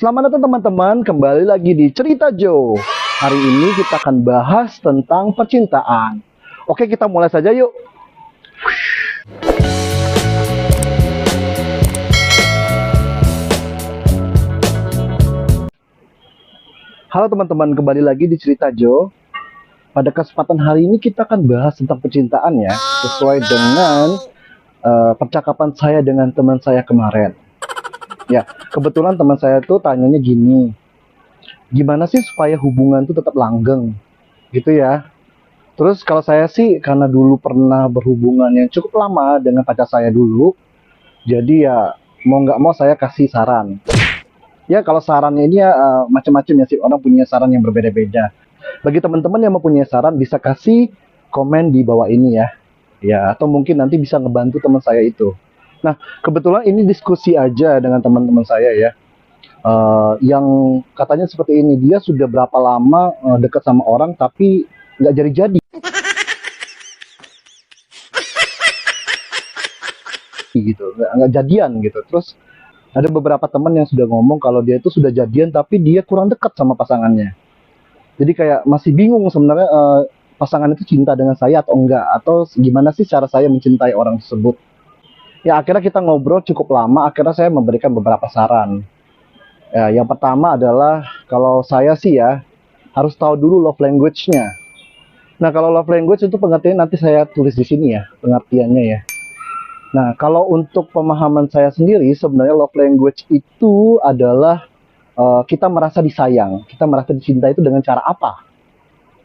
Selamat datang teman-teman, kembali lagi di Cerita Joe. Hari ini kita akan bahas tentang percintaan. Oke, kita mulai saja yuk. Halo teman-teman, kembali lagi di Cerita Joe. Pada kesempatan hari ini kita akan bahas tentang percintaan ya, sesuai dengan percakapan saya dengan teman saya kemarin. Ya, kebetulan teman saya tuh tanyanya gini, gimana sih supaya hubungan tuh tetap langgeng, gitu ya. Terus kalau saya sih, karena dulu pernah berhubungan yang cukup lama dengan pacar saya dulu, jadi ya mau nggak mau saya kasih saran. Ya kalau sarannya ini ya macam-macam ya sih, orang punya saran yang berbeda-beda. Bagi teman-teman yang mempunyai saran, bisa kasih komen di bawah ini ya. Ya, atau mungkin nanti bisa ngebantu teman saya itu. Nah, kebetulan ini diskusi aja dengan teman-teman saya ya. Yang katanya seperti ini, dia sudah berapa lama dekat sama orang tapi nggak jadi-jadi gitu, nggak jadian gitu. Terus ada beberapa teman yang sudah ngomong kalau dia itu sudah jadian tapi dia kurang dekat sama pasangannya. Jadi kayak masih bingung sebenarnya pasangan itu cinta dengan saya atau enggak, atau gimana sih cara saya mencintai orang tersebut. Ya akhirnya kita ngobrol cukup lama, akhirnya saya memberikan beberapa saran. Ya, yang pertama adalah kalau saya sih ya harus tahu dulu love language-nya. Nah, kalau love language itu pengertian nanti saya tulis di sini ya, pengertiannya ya. Nah, kalau untuk pemahaman saya sendiri, sebenarnya love language itu adalah kita merasa disayang, kita merasa dicinta itu dengan cara apa?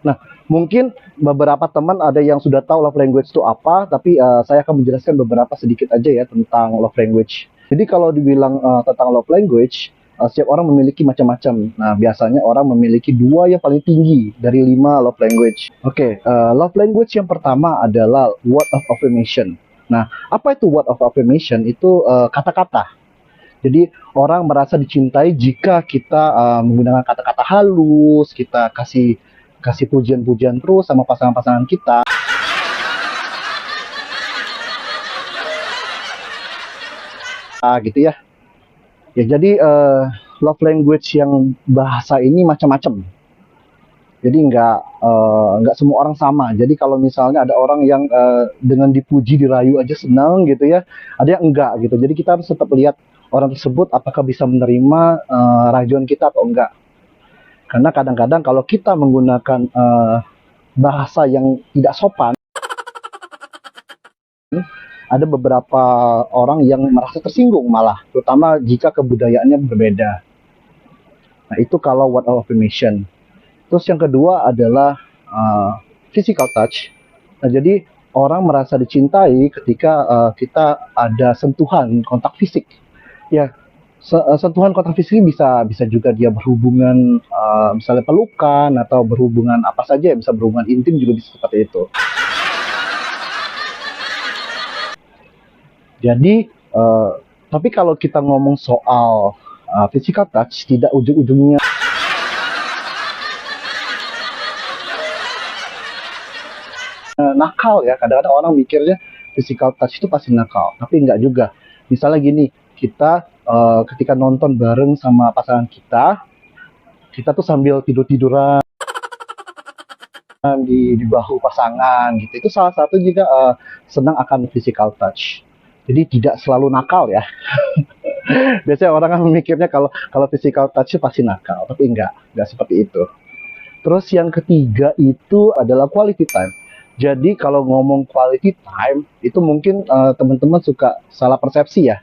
Nah, mungkin beberapa teman ada yang sudah tahu love language itu apa, tapi saya akan menjelaskan beberapa sedikit aja ya tentang love language. Jadi kalau dibilang tentang love language, setiap orang memiliki macam-macam. Nah, biasanya orang memiliki dua yang paling tinggi dari 5 love language. Oke, love language yang pertama adalah word of affirmation. Nah, apa itu word of affirmation? Itu kata-kata. Jadi orang merasa dicintai jika kita menggunakan kata-kata halus, kita kasih pujian-pujian terus sama pasangan-pasangan kita. Gitu ya. Ya jadi love language yang bahasa ini macam-macam. Jadi nggak semua orang sama. Jadi kalau misalnya ada orang yang dengan dipuji dirayu aja senang gitu ya, ada yang enggak gitu. Jadi kita harus tetap lihat orang tersebut apakah bisa menerima rayuan kita atau enggak. Karena kadang-kadang kalau kita menggunakan bahasa yang tidak sopan, ada beberapa orang yang merasa tersinggung malah, terutama jika kebudayaannya berbeda. Nah itu kalau word of affirmation. Terus yang kedua adalah physical touch. Nah jadi orang merasa dicintai ketika kita ada sentuhan, kontak fisik. Ya, sentuhan kontak fisik bisa juga dia berhubungan, misalnya pelukan atau berhubungan apa saja, bisa berhubungan intim juga bisa seperti itu. Jadi, tapi kalau kita ngomong soal physical touch, tidak ujung-ujungnya nakal ya. Kadang-kadang orang mikirnya physical touch itu pasti nakal, tapi enggak juga. Misalnya gini, kita ketika nonton bareng sama pasangan kita tuh sambil tidur-tiduran di bahu pasangan gitu. Itu salah satu juga senang akan physical touch. Jadi tidak selalu nakal ya. Biasanya orang kan memikirnya kalau physical touch pasti nakal, tapi enggak seperti itu. Terus yang ketiga itu adalah quality time. Jadi kalau ngomong quality time itu mungkin teman-teman suka salah persepsi ya.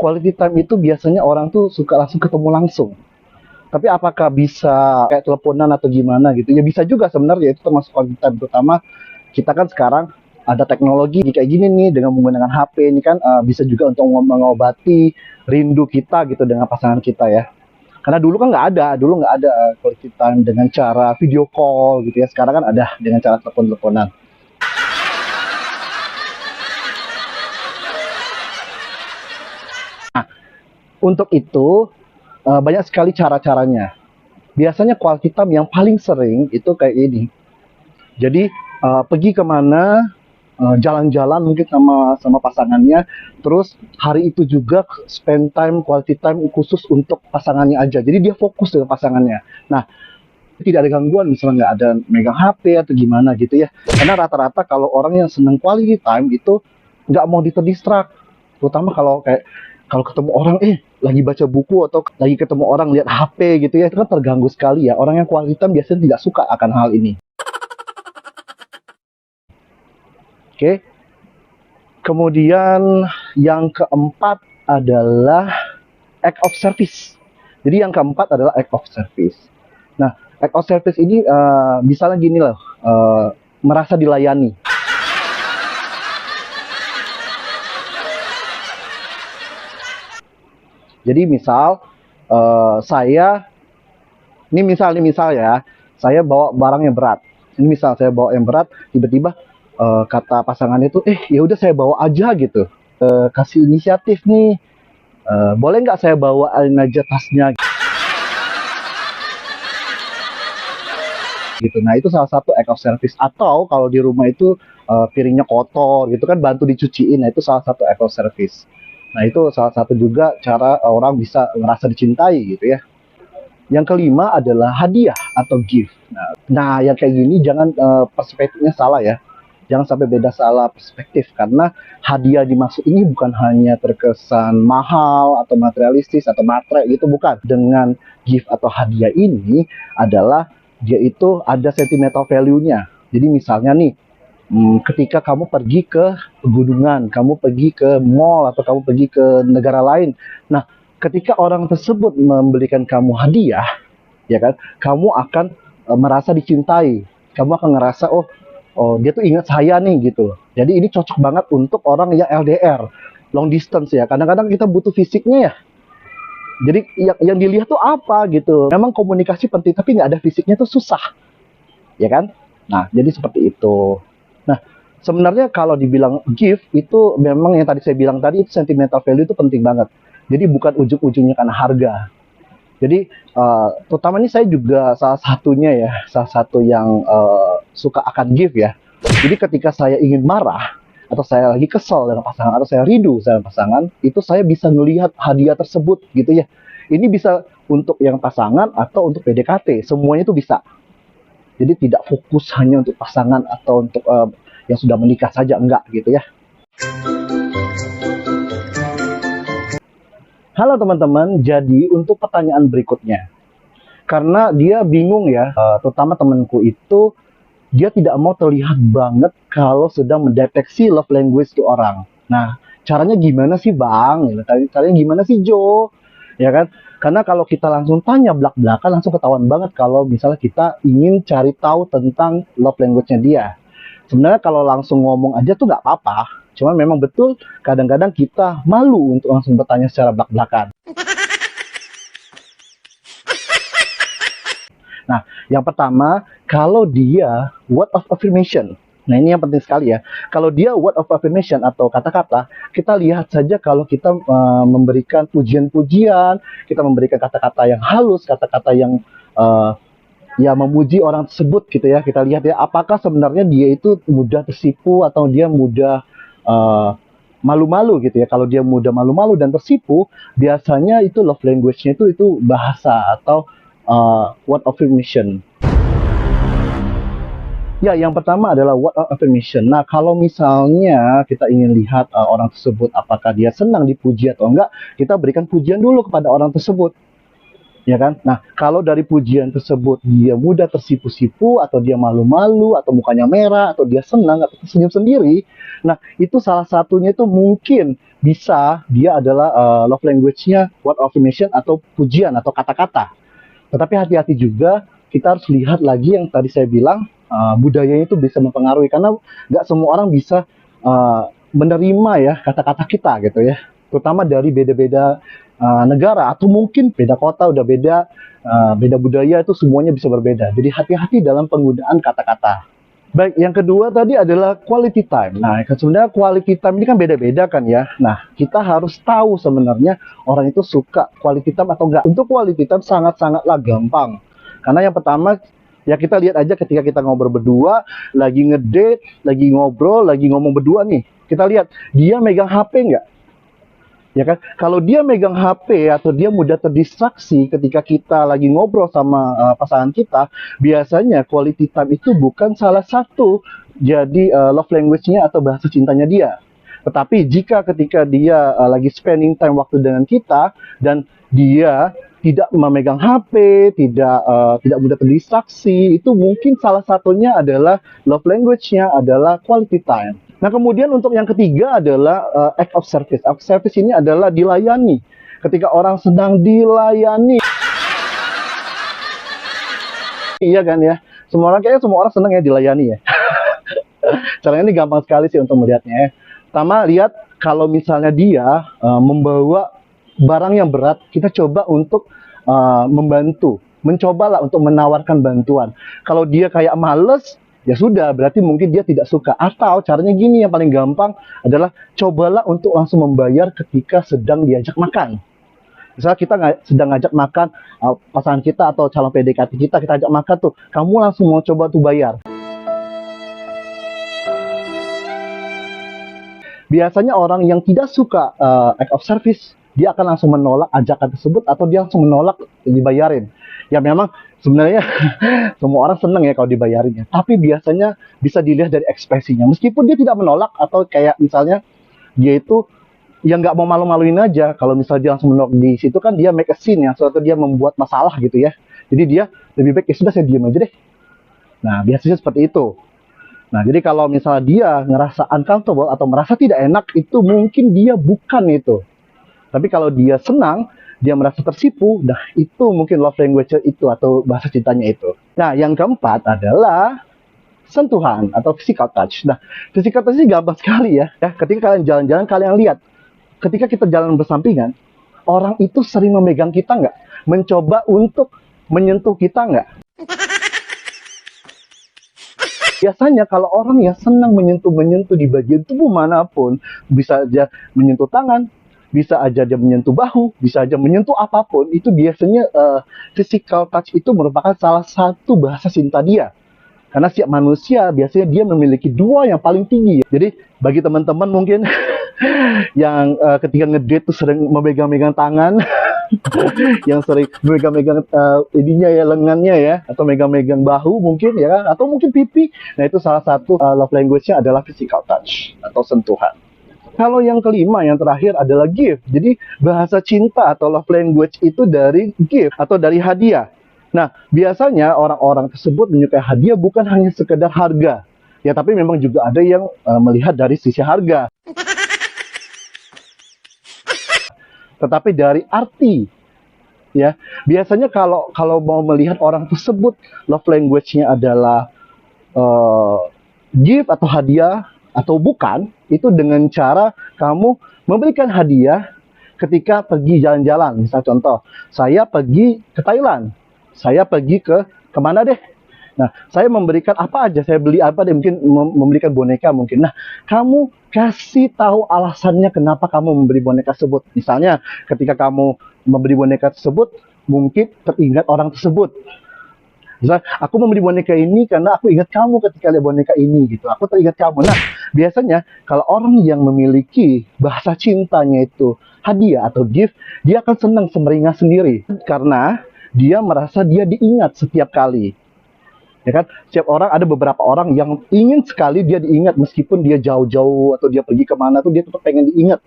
Quality time itu biasanya orang tuh suka langsung ketemu langsung. Tapi apakah bisa kayak teleponan atau gimana gitu? Ya bisa juga sebenarnya, itu termasuk quality time. Terutama kita kan sekarang ada teknologi kayak gini nih, dengan menggunakan HP ini kan bisa juga untuk mengobati rindu kita gitu dengan pasangan kita ya. Karena dulu kan dulu nggak ada quality time dengan cara video call gitu ya. Sekarang kan ada dengan cara telepon-teleponan. Nah, untuk itu banyak sekali cara-caranya. Biasanya quality time yang paling sering itu kayak ini. Jadi pergi kemana, jalan-jalan mungkin sama pasangannya, terus hari itu juga spend time, quality time khusus untuk pasangannya aja. Jadi dia fokus dengan pasangannya. Nah, tidak ada gangguan, misalnya nggak ada megang HP atau gimana gitu ya. Karena rata-rata kalau orang yang senang quality time itu nggak mau diterdistrak, terutama kalau ketemu orang lagi baca buku atau lagi ketemu orang lihat HP gitu ya, itu kan terganggu sekali ya. Orang yang quality time biasanya tidak suka akan hal ini. Oke. Kemudian yang keempat adalah act of service. Jadi yang keempat adalah act of service. Nah, act of service ini misalnya gini loh, merasa dilayani. Jadi misal ini misal ya, saya bawa barang yang berat. Ini misal saya bawa yang berat, tiba-tiba kata pasangan itu, ya udah saya bawa aja gitu. Kasih inisiatif nih, boleh nggak saya bawain aja tasnya? Gitu. Nah itu salah satu act of service. Atau kalau di rumah itu piringnya kotor gitu kan, bantu dicuciin. Nah itu salah satu act of service. Nah itu salah satu juga cara orang bisa ngerasa dicintai gitu ya. Yang kelima adalah hadiah atau gift. Nah yang kayak gini jangan perspektifnya salah ya. Jangan sampai beda salah perspektif, karena hadiah dimaksud ini bukan hanya terkesan mahal atau materialistis atau matre gitu, bukan. Dengan gift atau hadiah ini adalah dia itu ada sentimental value-nya. Jadi misalnya nih, ketika kamu pergi ke pegunungan, kamu pergi ke mall atau kamu pergi ke negara lain. Nah, ketika orang tersebut memberikan kamu hadiah, ya kan, kamu akan merasa dicintai. Kamu akan ngerasa oh dia tuh ingat saya nih gitu. Jadi ini cocok banget untuk orang yang LDR, long distance ya. Kadang-kadang kita butuh fisiknya ya. Jadi yang dilihat tuh apa gitu. Memang komunikasi penting, tapi nggak ada fisiknya tuh susah, ya kan? Nah, jadi seperti itu. Nah, sebenarnya kalau dibilang gift itu memang yang tadi saya bilang tadi, itu sentimental value itu penting banget. Jadi bukan ujung-ujungnya karena harga. Jadi terutama ini saya juga salah satu yang suka akan gift ya. Jadi ketika saya ingin marah, atau saya lagi kesel dengan pasangan, atau saya rindu dengan pasangan, itu saya bisa melihat hadiah tersebut gitu ya. Ini bisa untuk yang pasangan atau untuk PDKT, semuanya itu bisa. Jadi tidak fokus hanya untuk pasangan atau untuk yang sudah menikah saja, enggak gitu ya. Halo teman-teman, jadi untuk pertanyaan berikutnya, karena dia bingung ya, terutama temanku itu, dia tidak mau terlihat banget kalau sedang mendeteksi love language itu orang. Nah, caranya gimana sih Bang? Caranya gimana sih Jo? Ya kan? Karena kalau kita langsung tanya belak-belakan, langsung ketahuan banget kalau misalnya kita ingin cari tahu tentang love language-nya dia. Sebenarnya kalau langsung ngomong aja tuh nggak apa-apa. Cuman memang betul kadang-kadang kita malu untuk langsung bertanya secara belak-belakan. Nah, yang pertama, kalau dia word of affirmation. Nah, ini yang penting sekali ya. Kalau dia word of affirmation atau kata-kata, kita lihat saja kalau kita memberikan pujian-pujian, kita memberikan kata-kata yang halus, kata-kata yang ya memuji orang tersebut gitu ya. Kita lihat ya, apakah sebenarnya dia itu mudah tersipu atau dia mudah malu-malu gitu ya. Kalau dia mudah malu-malu dan tersipu, biasanya itu love language-nya itu bahasa atau word of affirmation. Ya, yang pertama adalah word of affirmation. Nah, kalau misalnya kita ingin lihat orang tersebut apakah dia senang dipuji atau enggak, kita berikan pujian dulu kepada orang tersebut. Ya kan? Nah, kalau dari pujian tersebut dia mudah tersipu-sipu, atau dia malu-malu, atau mukanya merah, atau dia senang, atau tersenyum sendiri, nah itu salah satunya itu mungkin bisa dia adalah love language-nya word of affirmation atau pujian atau kata-kata. Tetapi hati-hati juga, kita harus lihat lagi yang tadi saya bilang, budayanya itu bisa mempengaruhi, karena nggak semua orang bisa menerima ya kata-kata kita gitu ya, terutama dari beda-beda negara, atau mungkin beda kota, udah beda budaya, itu semuanya bisa berbeda. Jadi hati-hati dalam penggunaan kata-kata. Baik, yang kedua tadi adalah quality time. Nah, sebenarnya quality time ini kan beda-beda kan ya. Nah, kita harus tahu sebenarnya orang itu suka quality time atau enggak. Untuk quality time sangat-sangatlah gampang. Karena yang pertama, Ya kita lihat aja ketika kita ngobrol berdua, lagi ngedate, lagi ngobrol, lagi ngomong berdua nih. Kita lihat dia megang HP nggak? Ya kan? Kalau dia megang HP atau dia mudah terdistraksi ketika kita lagi ngobrol sama pasangan kita, biasanya quality time itu bukan salah satu jadi love language-nya atau bahasa cintanya dia. Tetapi jika ketika dia lagi spending time waktu dengan kita dan dia tidak memegang HP, tidak mudah terdistraksi, itu mungkin salah satunya adalah love language-nya adalah quality time. Nah, kemudian untuk yang ketiga adalah act of service. Act of service ini adalah dilayani. Ketika orang sedang dilayani, iya kan ya? Kayaknya semua orang senang ya dilayani ya. Caranya ini gampang sekali sih untuk melihatnya ya. Pertama, lihat kalau misalnya dia membawa barang yang berat, kita coba untuk membantu. Mencobalah untuk menawarkan bantuan. Kalau dia kayak males, ya sudah, berarti mungkin dia tidak suka. Atau caranya gini yang paling gampang adalah cobalah untuk langsung membayar ketika sedang diajak makan. Misalnya kita sedang ngajak makan pasangan kita atau calon PDKT kita ajak makan tuh, kamu langsung mau coba tuh bayar. Biasanya orang yang tidak suka act of service, dia akan langsung menolak ajakan tersebut atau dia langsung menolak dibayarin. Ya memang sebenarnya semua orang senang ya kalau dibayarin ya. Tapi biasanya bisa dilihat dari ekspresinya. Meskipun dia tidak menolak atau kayak misalnya dia itu yang nggak mau malu-maluin aja. Kalau misalnya dia langsung menolak di situ kan dia make a scene ya, suatu dia membuat masalah gitu ya. Jadi dia lebih baik ya sudah saya diam aja deh. Nah biasanya seperti itu. Nah, jadi kalau misalnya dia ngerasa uncomfortable atau merasa tidak enak, itu mungkin dia bukan itu. Tapi kalau dia senang, dia merasa tersipu, nah itu mungkin love language itu atau bahasa cintanya itu. Nah, yang keempat adalah sentuhan atau physical touch. Nah, physical touch ini gampang sekali ya. Ketika kalian jalan-jalan, kalian lihat. Ketika kita jalan bersampingan, orang itu sering memegang kita nggak? Mencoba untuk menyentuh kita nggak? Biasanya kalau orang yang senang menyentuh di bagian tubuh manapun, bisa aja menyentuh tangan, bisa aja dia menyentuh bahu, bisa aja menyentuh apapun, itu biasanya physical touch itu merupakan salah satu bahasa cinta dia. Karena setiap manusia biasanya dia memiliki dua yang paling tinggi. Jadi bagi teman-teman mungkin yang ketika ngedate tuh sering memegang-megang tangan, yang sering megang-megang ininya ya, lengannya ya, atau megang-megang bahu mungkin ya kan, atau mungkin pipi. Nah itu salah satu love language-nya adalah physical touch atau sentuhan. Kalau yang kelima, yang terakhir adalah gift. Jadi bahasa cinta atau love language itu dari gift atau dari hadiah. Nah biasanya orang-orang tersebut menyukai hadiah bukan hanya sekedar harga, ya tapi memang juga ada yang melihat dari sisi harga, tetapi dari arti. Ya, biasanya kalau mau melihat orang tersebut love language-nya adalah gift atau hadiah atau bukan, itu dengan cara kamu memberikan hadiah ketika pergi jalan-jalan. Misal contoh, saya pergi ke Thailand, saya pergi ke kemana deh. Nah, saya memberikan apa aja, saya beli apa deh, mungkin memberikan boneka mungkin. Nah, kamu kasih tahu alasannya kenapa kamu memberi boneka tersebut. Misalnya, ketika kamu memberi boneka tersebut, mungkin teringat orang tersebut. Misalnya, aku memberi boneka ini karena aku ingat kamu ketika lihat boneka ini gitu. Aku teringat kamu. Nah, biasanya kalau orang yang memiliki bahasa cintanya itu hadiah atau gift, dia akan senang semeringah sendiri karena dia merasa dia diingat setiap kali. Ya kan, setiap orang, ada beberapa orang yang ingin sekali dia diingat meskipun dia jauh-jauh atau dia pergi kemana tuh dia tetap pengen diingat.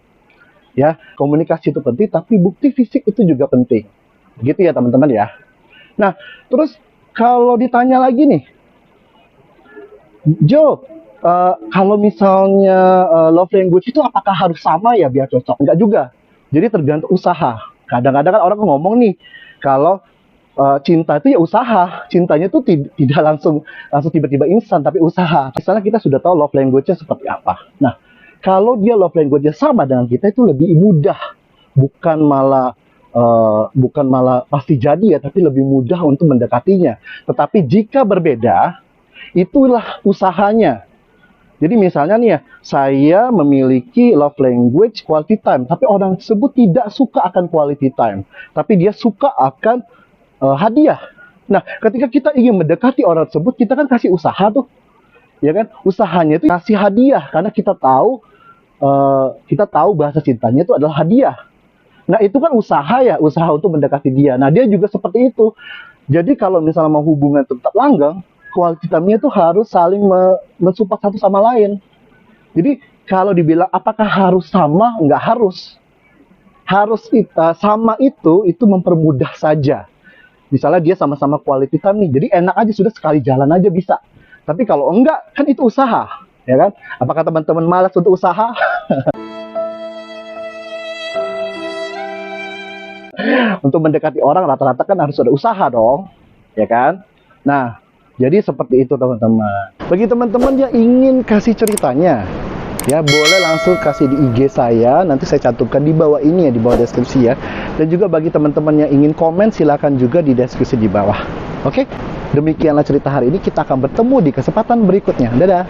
Ya, komunikasi itu penting, tapi bukti fisik itu juga penting. Begitu ya teman-teman ya. Nah, terus kalau ditanya lagi nih, Jo, kalau misalnya love language itu apakah harus sama ya biar cocok? Enggak juga. Jadi tergantung usaha. Kadang-kadang kan orang ngomong nih, kalau cinta itu ya usaha, cintanya tuh tidak langsung tiba-tiba instan, tapi usaha. Misalnya kita sudah tahu love language-nya seperti apa. Nah, kalau dia love language-nya sama dengan kita itu lebih mudah, bukan malah pasti jadi ya, tapi lebih mudah untuk mendekatinya. Tetapi jika berbeda, itulah usahanya. Jadi misalnya nih ya, saya memiliki love language quality time, tapi orang tersebut tidak suka akan quality time, tapi dia suka akan hadiah. Nah, ketika kita ingin mendekati orang tersebut, kita kan kasih usaha tuh, ya kan? Usahanya itu kasih hadiah karena kita tahu bahasa cintanya itu adalah hadiah. Nah, itu kan usaha ya, usaha untuk mendekati dia. Nah, dia juga seperti itu. Jadi kalau misalnya mau hubungan tetap langgeng, quality time-nya itu harus saling mensupport satu sama lain. Jadi kalau dibilang apakah harus sama? Nggak harus. Sama itu mempermudah saja. Misalnya dia sama-sama quality time nih, jadi enak aja, sudah sekali jalan aja bisa. Tapi kalau enggak, kan itu usaha, ya kan? Apakah teman-teman malas untuk usaha? Untuk mendekati orang rata-rata kan harus ada usaha dong, ya kan? Nah, jadi seperti itu teman-teman. Bagi teman-teman yang ingin kasih ceritanya, ya boleh langsung kasih di IG saya, nanti saya cantumkan di bawah ini ya, di bawah deskripsi ya. Dan juga bagi teman-teman yang ingin komen, silakan juga di deskripsi di bawah. Oke, demikianlah cerita hari ini, kita akan bertemu di kesempatan berikutnya. Dadah.